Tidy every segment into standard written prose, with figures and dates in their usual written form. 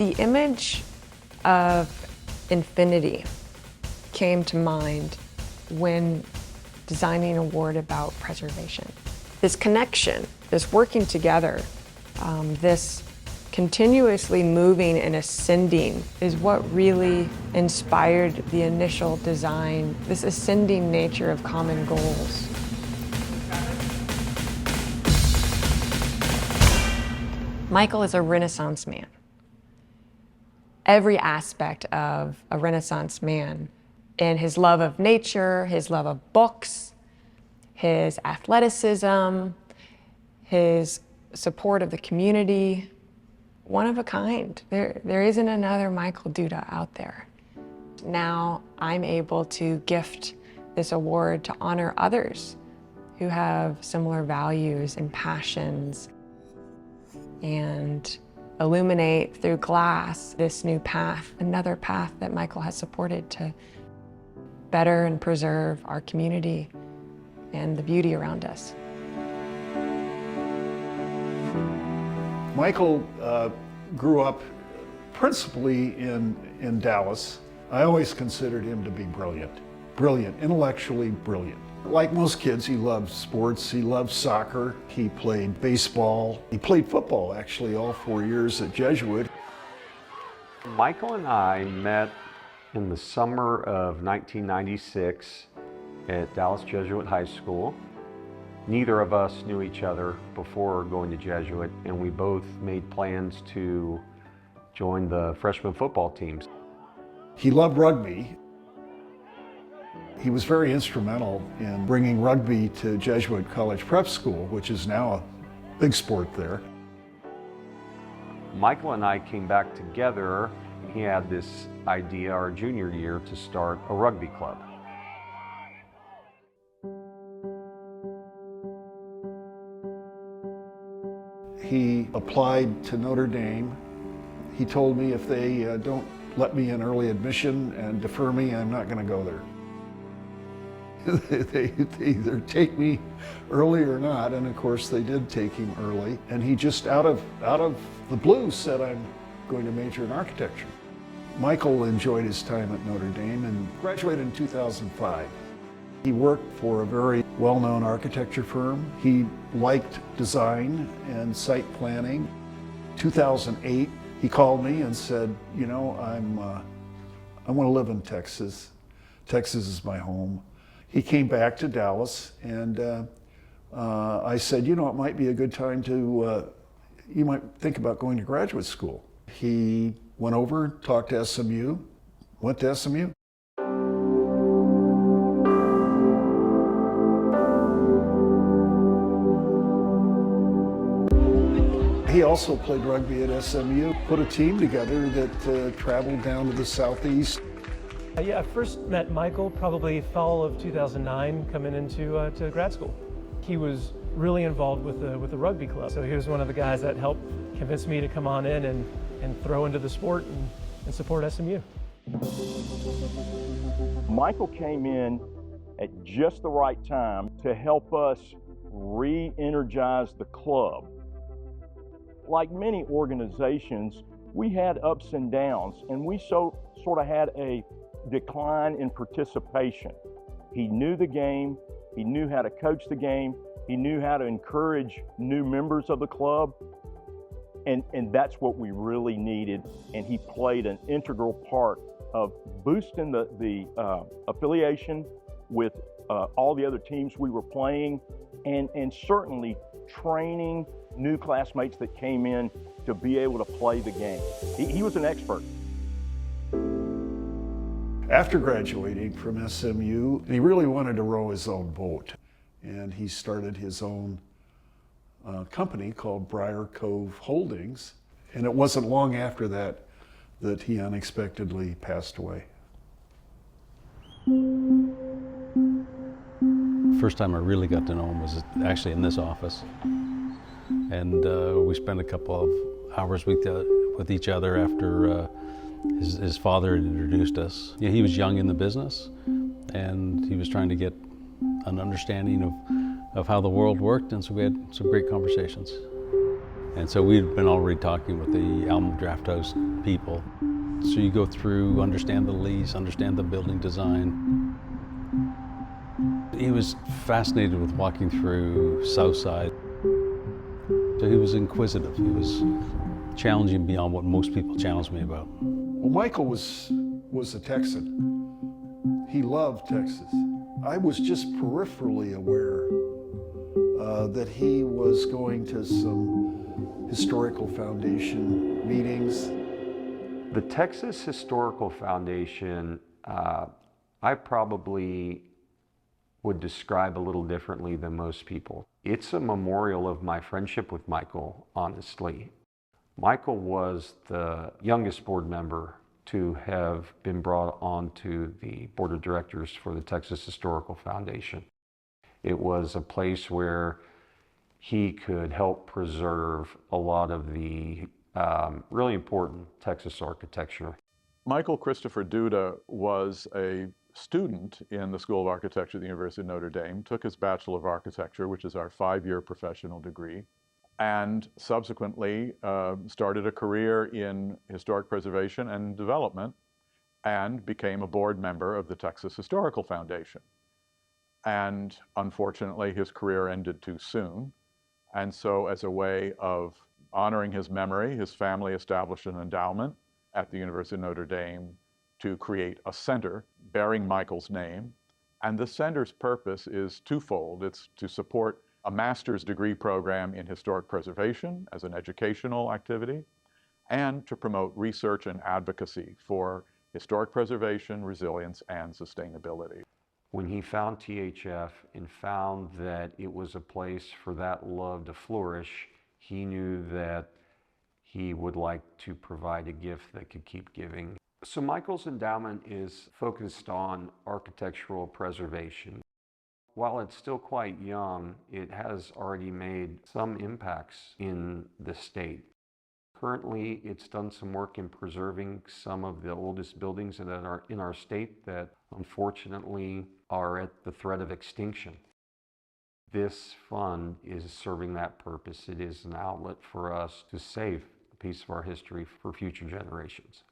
The image of infinity came to mind when designing an award about preservation. This connection, this working together, this continuously moving and ascending is what really inspired the initial design, this ascending nature of common goals. Michael is a Renaissance man. Every aspect of a Renaissance man, in his love of nature, his love of books, his athleticism, his support of the community, one of a kind. There isn't another Michael Duda out there. Now I'm able to gift this award to honor others who have similar values and passions, and illuminate through glass this new path, another path that Michael has supported to better and preserve our community and the beauty around us. Michael grew up principally in Dallas. I always considered him to be brilliant, intellectually brilliant. Like most kids, he loved sports, he loved soccer, he played baseball. He played football, actually, all 4 years at Jesuit. Michael and I met in the summer of 1996 at Dallas Jesuit High School. Neither of us knew each other before going to Jesuit, and we both made plans to join the freshman football teams. He loved rugby. He was very instrumental in bringing rugby to Jesuit College Prep School, which is now a big sport there. Michael and I came back together. He had this idea our junior year to start a rugby club. He applied to Notre Dame. He told me if they don't let me in early admission and defer me, I'm not going to go there. They either take me early or not, and of course they did take him early. And he just out of the blue said, I'm going to major in architecture. Michael enjoyed his time at Notre Dame and graduated in 2005. He worked for a very well-known architecture firm. He liked design and site planning. 2008, he called me and said, you know, I want to live in Texas. Texas is my home. He came back to Dallas, and I said, you know, it might be a good time to, you might think about going to graduate school. He went over, talked to SMU, went to SMU. He also played rugby at SMU, put a team together that traveled down to the Southeast. Yeah, I first met Michael probably fall of 2009 coming into to grad school. He was really involved with the rugby club. So he was one of the guys that helped convince me to come on in and throw into the sport and support SMU. Michael came in at just the right time to help us re-energize the club. Like many organizations, we had ups and downs, and we sort of had a decline in participation. He knew the game, he knew how to coach the game, he knew how to encourage new members of the club, and that's what we really needed, and he played an integral part of boosting the affiliation with all the other teams we were playing, and certainly training new classmates that came in to be able to play the game. He was an expert. After graduating from SMU, he really wanted to row his own boat, and he started his own company called Briar Cove Holdings, and it wasn't long after that that he unexpectedly passed away. First time I really got to know him was actually in this office, and we spent a couple of hours with each other after his father had introduced us. Yeah, he was young in the business, and he was trying to get an understanding of how the world worked, and so we had some great conversations. And so we'd been already talking with the Alma Draft House people. So you go through, understand the lease, understand the building design. He was fascinated with walking through Southside. So he was inquisitive. He was challenging beyond what most people challenge me about. Well, Michael was a Texan. He loved Texas. I was just peripherally aware that he was going to some historical foundation meetings. The Texas Historical Foundation, I probably would describe a little differently than most people. It's a memorial of my friendship with Michael, honestly. Michael was the youngest board member to have been brought onto the board of directors for the Texas Historical Foundation. It was a place where he could help preserve a lot of the really important Texas architecture. Michael Christopher Duda was a student in the School of Architecture at the University of Notre Dame, took his Bachelor of Architecture, which is our 5-year professional degree, and subsequently started a career in historic preservation and development and became a board member of the Texas Historical Foundation. And unfortunately, his career ended too soon. And so as a way of honoring his memory, his family established an endowment at the University of Notre Dame to create a center bearing Michael's name. And the center's purpose is twofold. It's to support a master's degree program in historic preservation as an educational activity, and to promote research and advocacy for historic preservation, resilience, and sustainability. When he found THF and found that it was a place for that love to flourish, he knew that he would like to provide a gift that could keep giving. So Michael's endowment is focused on architectural preservation. While it's still quite young, it has already made some impacts in the state. Currently, it's done some work in preserving some of the oldest buildings that are in our state that unfortunately are at the threat of extinction. This fund is serving that purpose. It is an outlet for us to save a piece of our history for future generations.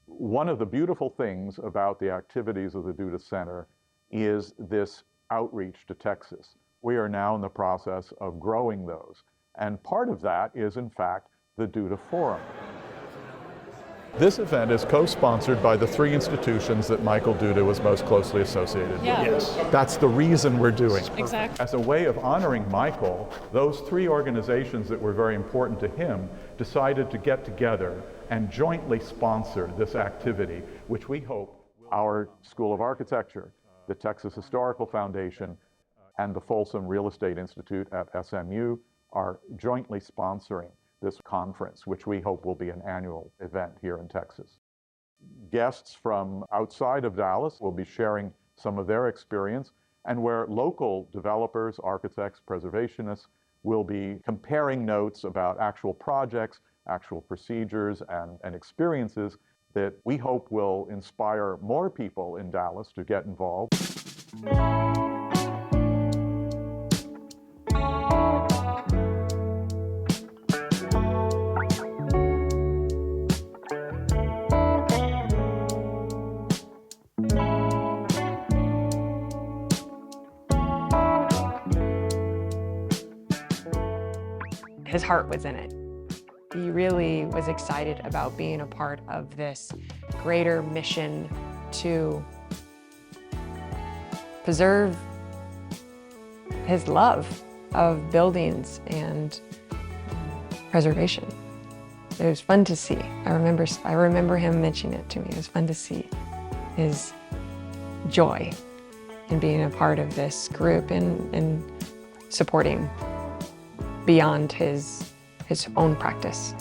One of the beautiful things about the activities of the Duda Center is this outreach to Texas. We are now in the process of growing those. And part of that is, in fact, the Duda Forum. This event is co-sponsored by the 3 institutions that Michael Duda was most closely associated with. Yes. That's the reason we're doing it. Exactly. As a way of honoring Michael, those 3 organizations that were very important to him decided to get together and jointly sponsor this activity, which we hope our School of Architecture, the Texas Historical Foundation, and the Folsom Real Estate Institute at SMU are jointly sponsoring this conference, which we hope will be an annual event here in Texas. Guests from outside of Dallas will be sharing some of their experience, and where local developers, architects, preservationists will be comparing notes about actual projects, actual procedures, and experiences that we hope will inspire more people in Dallas to get involved. His heart was in it. He really was excited about being a part of this greater mission to preserve his love of buildings and preservation. It was fun to see. I remember him mentioning it to me. It was fun to see his joy in being a part of this group and supporting beyond his own practice.